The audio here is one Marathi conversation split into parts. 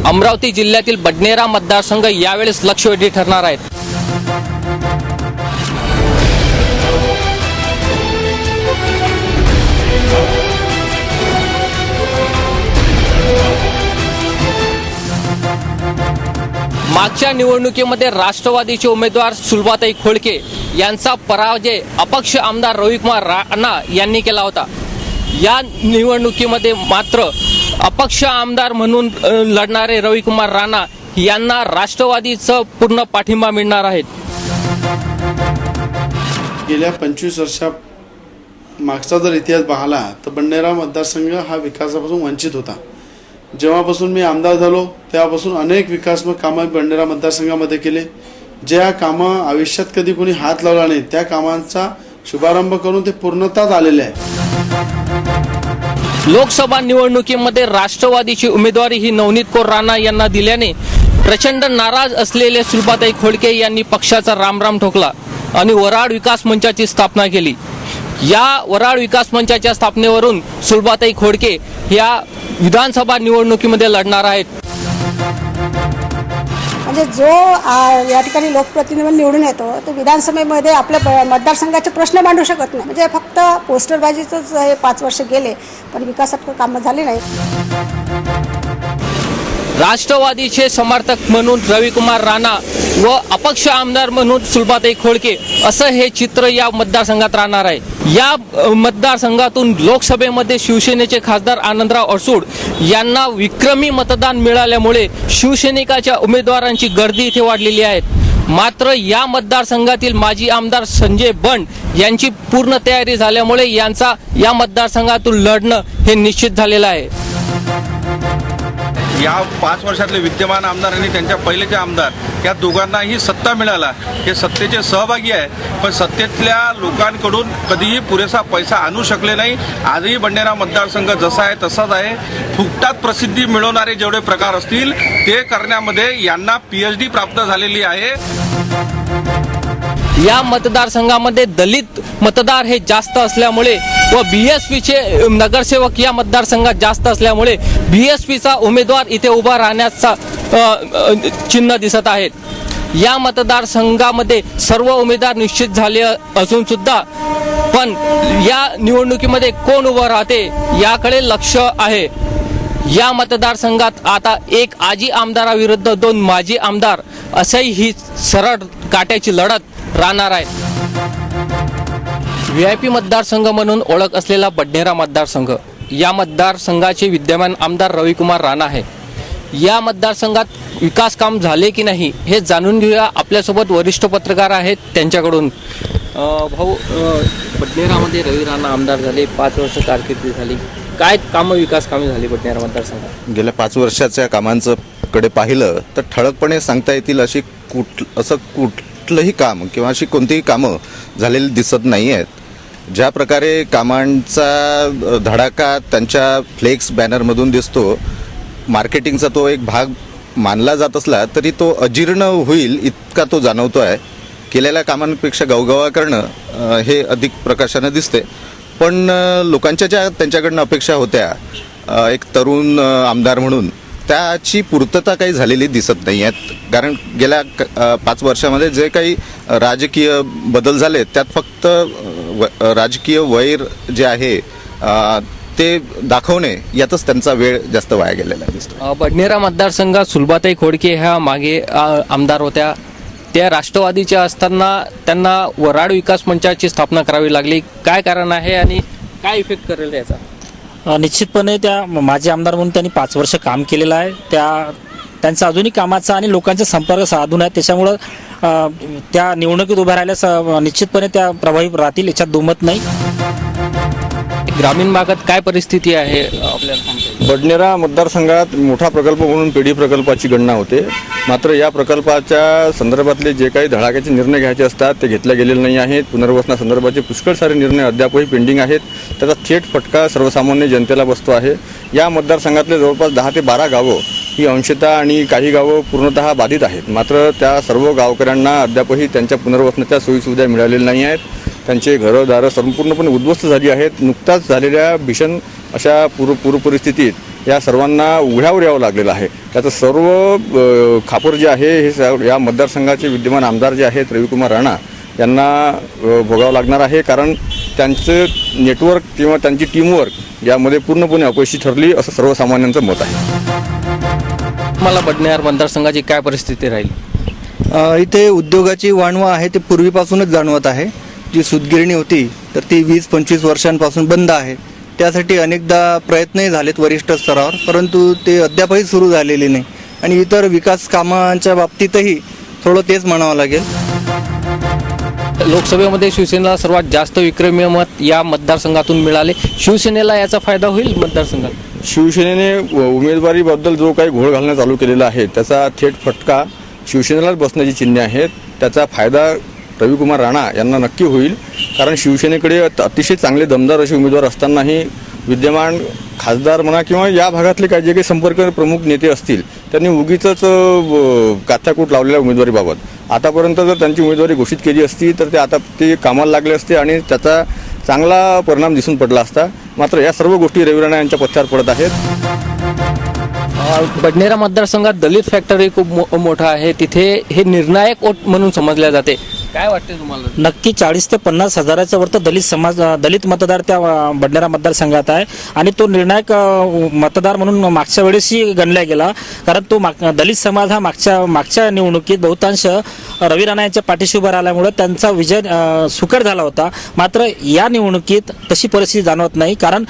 अमरावती जिल्ह्यातील बडनेरा मतदारसंघ यावेळेस लक्षवेधी ठरणार आहेत। मागच्या निवडणुकीमध्ये राष्ट्रवादीचे उमेदवार सुलभाताई खोडके यांचा पराजय अपक्ष आमदार रविकुमार राणा यांनी केला होता। या निवडणुकीमध्ये मात्र अपक्ष आमदार म्हणून लढणारे रविकुमार राणा यांना राष्ट्रवादीचा पूर्ण पाठिंबा मिळणार आहे। गेल्या 25 वर्षात मागचा जर इतिहास पाहिला तर बडनेरा मतदारसंघ हा विकासापासून वंचित होता। जेव्हापासून मी आमदार झालो तेव्हापासून अनेक विकासात्मक कामं बडनेरा मतदारसंघामध्ये केले। ज्या कामं आयुष्यात कधी कोणी हात लावला नाही त्या कामांचा शुभारंभ करून ते पूर्णतः आलेले आहे। लोकसभा निवडणुकीमध्ये राष्ट्रवादीची उमेदवारी ही नवनीत कौर राणा यांना दिल्याने प्रचंड नाराज असलेले सुलभाताई खोडके यांनी पक्षाचा रामराम ठोकला आणि वराड विकास मंचाची स्थापना केली। या वराड विकास मंचाच्या स्थापनेवरून सुलभाताई खोडके या विधानसभा निवडणुकीमध्ये लढणार आहेत। म्हणजे जो या ठिकाणी लोकप्रतिनिधी निवडून येतो तो विधानसभेमध्ये आपल्या मतदारसंघाचे प्रश्न मांडू शकत नाही। म्हणजे फक्त पोस्टरबाजीच हे 5 वर्ष गेले पण विकासात्मक कामं झाली नाही। राष्ट्रवादीचे समर्थक म्हणून रविकुमार राणा व अपक्ष आमदार म्हणून सुलभाताई खोडके असं हे चित्र या मतदारसंघात राहणार आहे। या मतदारसंघातून लोकसभेमध्ये शिवसेनेचे खासदार आनंदराव अडसूळ यांना विक्रमी मतदान मिळाल्यामुळे शिवसैनिकाच्या उमेदवारांची गर्दी इथे वाढलेली आहे। मात्र या मतदारसंघातील माजी आमदार संजय बंड यांची पूर्ण तयारी झाल्यामुळे यांचा या मतदारसंघातून लढणं हे निश्चित झालेलं आहे। या 5 वर्षातले विद्यमान आमदार आणि त्यांच्या पहिलेचे आमदार या दोघांनाही सत्ता मिळाला, हे सत्तेचे सहभागी आहे, पण सत्तेतल्या लोकांकडून कधीही पुरेसा पैसा आणू शकले नाही। आजही बडनेरा मतदारसंघ जसा आहे तसाच आहे। फुकटात प्रसिद्धी मिळवणारे जेवढे प्रकार असतील ते करण्यामध्ये यांना PhD प्राप्त झालेली आहे। या मतदारसंघामध्ये दलित मतदार हे जास्त असल्यामुळे व BSPचे नगरसेवक या मतदारसंघात जास्त असल्यामुळे BSPचा उमेदवार इथे उभा राहण्याचा चिन्ह दिसत आहेत। या मतदारसंघामध्ये सर्व उमेदवार निश्चित झाले असून सुद्धा पण या निवडणुकीमध्ये कोण उभं राहते याकडे लक्ष आहे। या मतदारसंघात आता एक आजी आमदाराविरुद्ध 2 माजी आमदार असेही ही सरळ काट्याची लढत राहणार आहे। VIP मतदारसंघ म्हणून ओळख असलेला बडनेरा मतदारसंघ या मतदारसंघाचे विद्यमान आमदार रविकुमार राणा आहे। या मतदारसंघात विकास काम झाले की नाही हे जाणून घेऊया। आपल्यासोबत वरिष्ठ पत्रकार आहेत त्यांच्याकडून। भाऊ, बडनेरामध्ये रवी राणा आमदार झाले, 5 वर्ष कारकिर्दी झाली, काय कामं विकास कामे झाली बडनेरा मतदारसंघात? गेल्या 5 वर्षाच्या कामांचं कडे पाहिलं तर ठळकपणे सांगता येतील असं कुठलंही काम किंवा अशी कोणतीही कामं झालेली दिसत नाही आहेत। ज्या प्रकारे कामांचा धडाका त्यांच्या फ्लेक्स बॅनरमधून दिसतो, मार्केटिंगचा तो एक भाग मानला जात असला तरी तो अजीर्ण होईल इतका तो जाणवतो आहे। केलेल्या कामांपेक्षा गवगवा करणं हे अधिक प्रकाशानं दिसते। पण लोकांच्या ज्या त्यांच्याकडनं अपेक्षा होत्या एक तरुण आमदार म्हणून त्याची पूर्तता काही झालेली दिसत नाही आहेत। कारण गेल्या 5 वर्षामध्ये जे काही राजकीय बदल झाले त्यात फक्त राजकीय वैर जे आहे ते दाखवणे यातच त्यांचा वेळ जास्त वाया गेलेला दिसतो। बडनेरा मतदारसंघात सुलभाताई खोडके ह्या मागे आमदार होत्या, त्या राष्ट्रवादीच्या असताना त्यांना वराड विकास मंचाची स्थापना करावी लागली। काय कारण आहे आणि काय इफेक्ट करेल याचा? निश्चितपणे त्या माजी आमदार म्हणून त्यांनी 5 वर्ष काम केलेलं आहे। त्यांचा अजूनही कामाचा आणि लोकांचा संपर्क साधून आहे, त्याच्यामुळं त्या निवडणुकीत उभ्या राहिल्यास निश्चितपणे त्या प्रभावी राहतील याच्यात दुमत नाही। ग्रामीण भागात काय परिस्थिती आहे आपल्याला सांगता? बडनेरा मतदारसंघात मोठा प्रकल्प म्हणून पेढी प्रकल्पाची गणना होते, मात्र या प्रकल्पाच्या संदर्भातले जे काही धडाक्याचे निर्णय घ्यायचे असतात ते घेतले गेलेले नाही आहेत। पुनर्वसनासंदर्भाचे पुष्कळ सारे निर्णय अद्यापही पेंडिंग आहेत, त्याचा थेट फटका सर्वसामान्य जनतेला बसतो आहे। या मतदारसंघातले जवळपास 10 ते 12 गावं ही अंशतः आणि काही गावं पूर्णतः बाधित आहेत, मात्र त्या सर्व गावकऱ्यांना अद्यापही त्यांच्या पुनर्वसनाच्या सोयीसुविधा मिळालेल्या नाही आहेत। त्यांचे घरदारं संपूर्णपणे उद्ध्वस्त झाली आहेत। नुकताच झालेल्या भीषण अशा पूर परिस्थितीत या सर्वांना उघड्यावर यावं लागलेलं आहे. त्याचं सर्व खापर जे आहे हे या मतदारसंघाचे विद्यमान आमदार जे आहेत रविकुमार राणा यांना भोगावं लागणार आहे. कारण त्यांचं नेटवर्क किंवा त्यांची टीमवर्क यामध्ये पूर्णपणे अपयशी ठरली असं सर्वसामान्यांचं मत आहे. मला बडनेर मतदारसंघाची काय परिस्थिती राहील? इथे उद्योगाची वाणवा आहे ते पूर्वीपासूनच जाणवत आहे. जी सूतगिरणी होती तर ती 20-25 वर्षांपासून बंद आहे. त्यासाठी अनेकदा प्रयत्नही झालेत वरिष्ठ स्तरावर, परंतु ते अद्यापही सुरू झालेले नाही. आणि इतर विकास कामांच्या बाबतीतही थोडं तेच म्हणावं लागेल. लोकसभेमध्ये शिवसेनेला सर्वात जास्त विक्रमी मत या मतदारसंघातून मिळाले. शिवसेनेला याचा फायदा होईल मतदारसंघात? शिवसेनेने उमेदवारीबद्दल जो काही घोळ घालणं चालू केलेला आहे त्याचा थेट फटका शिवसेनेलाच बसण्याची चिन्हे आहेत. त्याचा फायदा रविकुमार राणा यांना नक्की होईल. कारण शिवसेनेकडे अतिशय चांगले दमदार असे उमेदवार असतानाही विद्यमान खासदार म्हणा किंवा या भागातले काही जे काही संपर्क प्रमुख नेते असतील त्यांनी उगीचच काथ्याकूट लावलेल्या उमेदवारीबाबत आतापर्यंत जर त्यांची उमेदवारी घोषित केली असती तर ते कामाला लागले असते आणि त्याचा चांगला परिणाम दिसून पडला असता. मात्र या सर्व गोष्टी रवी राणा यांच्या पथ्यावर पडत आहेत. बडनेरा मतदारसंघात दलित फॅक्टरी खूप मोठा आहे. तिथे हे निर्णायक वोट म्हणून समजले जाते. काय वाटते तुम्हाला? नक्की 40 ते 50 हजाराच्या वरती दलित मतदार त्या बडनेरा मतदारसंघात आहे आणि तो निर्णायक मतदार म्हणून मागच्या वेळेसही गणला गेला. कारण तो दलित समाज हा मागच्या निवडणुकीत बहुतांश रवी राणा यांच्या पाठीशी उभा राहिल्यामुळे त्यांचा विजय सुकर झाला होता. मात्र या निवडणुकीत तशी परिस्थिती जाणवत नाही. कारण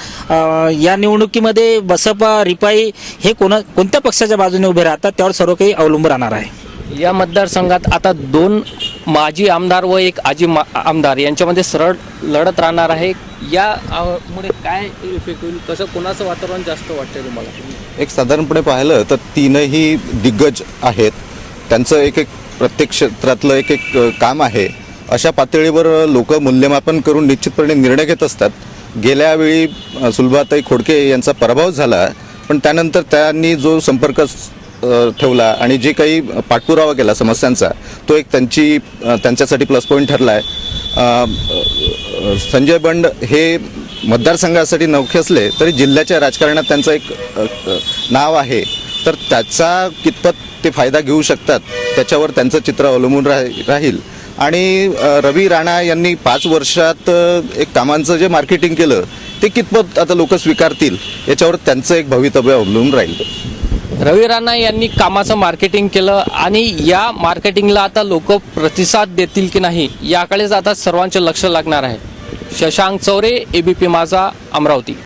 या निवडणुकीमध्ये बसपा रिपाई हे कोणत्या पक्षाच्या बाजूने उभे राहतात त्यावर सर्व काही अवलंबून राहणार आहे. या मतदारसंघात आता 2 माजी आमदार व एक आजी आमदार यांच्यामध्ये सरळ लढत राहणार आहे. यामुळे काय इफेक्ट होईल? कसं कोणाचं वातावरण जास्त वाटतंय तुम्हाला? एक साधारणपणे पाहिलं तर तीनही दिग्गज आहेत. त्यांचं एक प्रत्येक क्षेत्रातलं एक काम आहे. अशा पातळीवर लोक मूल्यमापन करून निश्चितपणे निर्णय घेत असतात. गेल्या वेळी सुलभाताई खोडके यांचा पराभव झाला, पण त्यानंतर त्यांनी जो संपर्क ठेवला आणि जे काही पाठपुरावा केला समस्यांचा तो एक त्यांच्यासाठी प्लस पॉईंट ठरला आहे. संजय बंड हे मतदारसंघासाठी नवखे असले तरी जिल्ह्याच्या राजकारणात त्यांचं एक नाव आहे. तर त्याचा कितपत ते फायदा घेऊ शकतात त्याच्यावर त्यांचं चित्र अवलंबून राहील. आणि रवी राणा यांनी 5 वर्षात एक कामांचं जे मार्केटिंग केलं ते कितपत आता लोक स्वीकारतील याच्यावर त्यांचं एक भवितव्य अवलंबून राहील. रवी राणा यांनी कामाचं मार्केटिंग केलं आणि या मार्केटिंगला आता लोक प्रतिसाद देतील की नाही याकडेच आता सर्वांचे लक्ष लागणार आहे. शशांक चौरे, ABP माझा, अमरावती.